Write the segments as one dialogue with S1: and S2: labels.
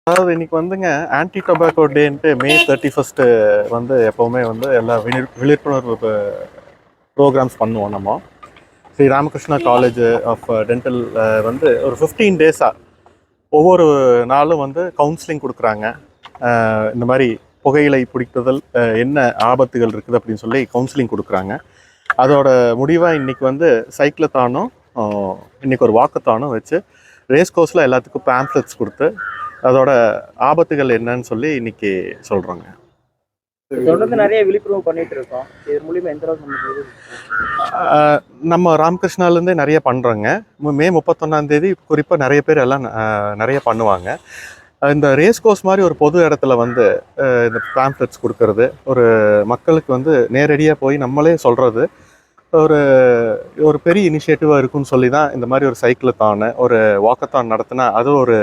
S1: அதாவது இன்னைக்கு வந்துங்க ஆன்டி டொபாக்கோ டேன்ட்டு மே 31 வந்து எப்போவுமே வந்து எல்லா விழிப்புணர்வு ப்ரோக்ராம்ஸ் பண்ணுவோம் நம்ம. Sri Ramakrishna college of dental வந்து ஒரு 15 டேஸாக ஒவ்வொரு நாளும் வந்து கவுன்சிலிங் கொடுக்குறாங்க. இந்த மாதிரி புகையிலை பிடிக்குதல் என்ன ஆபத்துகள் இருக்குது அப்படின்னு சொல்லி கவுன்சிலிங் கொடுக்குறாங்க. அதோட முடிவாக இன்றைக்கி வந்து சைக்கிளத்தானும் இன்றைக்கி ஒரு வாக்கத்தானும் வச்சு ரேஸ் கோர்ஸில் எல்லாத்துக்கும் பேம்ப்ளெட்ஸ் கொடுத்து அதோட ஆபத்துகள் என்னன்னு சொல்லி இன்னைக்கு சொல்கிறோங்க.
S2: தொடர்ந்து நிறைய விழிப்புணர்வு பண்ணிட்டு இருக்கோம். இது மூலியமா எந்த அளவுக்கு
S1: நம்ம ராமகிருஷ்ணாலேருந்தே நிறைய பண்ணுறோங்க. மே 31 குறிப்பாக நிறைய பேர் எல்லாம் நிறைய பண்ணுவாங்க. இந்த ரேஸ் கோர்ஸ் மாதிரி ஒரு பொது இடத்துல வந்து இந்த பேம்ப்ளெட்ஸ் கொடுக்கறது, ஒரு மக்களுக்கு வந்து நேரடியாக போய் நம்மளே சொல்கிறது ஒரு பெரிய இனிஷியேட்டிவாக இருக்குன்னு சொல்லி தான் இந்த மாதிரி ஒரு சைக்கிளத்தான் ஒரு வாக்கத்தான் நடத்தினா அது ஒரு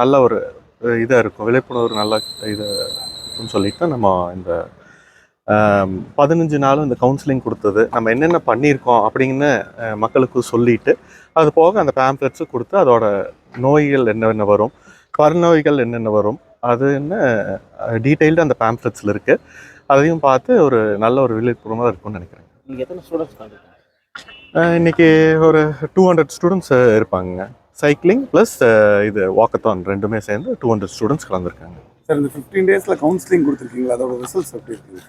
S1: நல்ல ஒரு இதாக இருக்கும், விழிப்புணர்வு நல்ல இது இருக்குன்னு சொல்லிட்டு நம்ம இந்த 15 நாளும் இந்த கவுன்சிலிங் கொடுத்தது, நம்ம என்னென்ன பண்ணியிருக்கோம் அப்படின்னு மக்களுக்கு சொல்லிட்டு அது போக அந்த பேம்ப்ளெட்ஸு கொடுத்து அதோட நோய்கள் என்னென்ன வரும், பருநோய்கள் என்னென்ன வரும் அதுன்னு டீட்டெயில்டு அந்த பேம்ப்ளெட்ஸில் இருக்குது. அதையும் பார்த்து ஒரு நல்ல ஒரு விழிப்புணர்வாக இருக்கும்னு நினைக்கிறேன்.
S2: நீங்கள் எத்தனை ஸ்டூடெண்ட்ஸ்
S1: இன்றைக்கி ஒரு 200 ஸ்டூடெண்ட்ஸ் இருப்பாங்க. சைக்கிளிங் ப்ளஸ் இது வாக்கத்தான் ரெண்டுமே சேர்ந்து 200 ஸ்டூடெண்ட்ஸ் கலந்துருக்காங்க.
S3: சார், இந்த 15 டேஸில் கவுன்சிலிங் கொடுத்துருக்கீங்களா? அதோட ரிசல்ட்ஸ் எப்படி இருக்குது?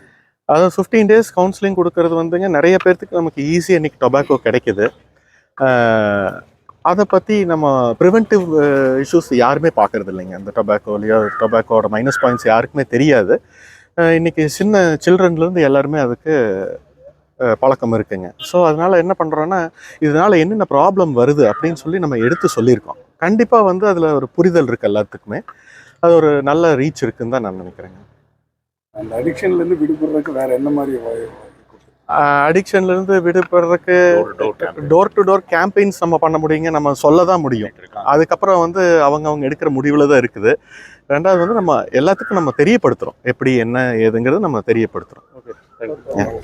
S1: அதாவது 15 டேஸ் கவுன்சிலிங் கொடுக்கறது வந்துங்க நிறைய பேர்த்துக்கு நமக்கு ஈஸியாக இன்றைக்கி டொபாக்கோ கிடைக்கிது. அதை பற்றி நம்ம ப்ரிவென்டிவ் இஷ்யூஸ் யாருமே பார்க்குறது இல்லைங்க. இந்த டொபாக்கோட மைனஸ் பாயிண்ட்ஸ் யாருக்குமே தெரியாது. இன்றைக்கி சின்ன சில்ட்ரன்லேருந்து எல்லாருமே அதுக்கு பழக்கம் இருக்குங்க. ஸோ அதனால் என்ன பண்ணுறோன்னா, இதனால் என்னென்ன ப்ராப்ளம் வருது அப்படின்னு சொல்லி நம்ம எடுத்து சொல்லியிருக்கோம். கண்டிப்பாக வந்து அதில் ஒரு புரிதல் இருக்குது எல்லாத்துக்குமே. அது ஒரு நல்ல ரீச் இருக்குன்னு தான் நான் நினைக்கிறேங்க.
S3: அந்த அடிக்ஷன்லேருந்து விடுபடுறதுக்கு வேறு என்ன மாதிரி
S1: அடிக்ஷன்லேருந்து விடுபடுறதுக்கு டோர் டு டோர் கேம்பெயின்ஸ் நம்ம பண்ண முடியுங்க. நம்ம சொல்ல தான் முடியும். அதுக்கப்புறம் வந்து அவங்க எடுக்கிற முடிவில் தான் இருக்குது. ரெண்டாவது வந்து நம்ம எல்லாத்துக்கும் நம்ம தெரியப்படுத்துகிறோம், எப்படி என்ன ஏதுங்கிறது நம்ம தெரியப்படுத்துகிறோம். Okay, thank you.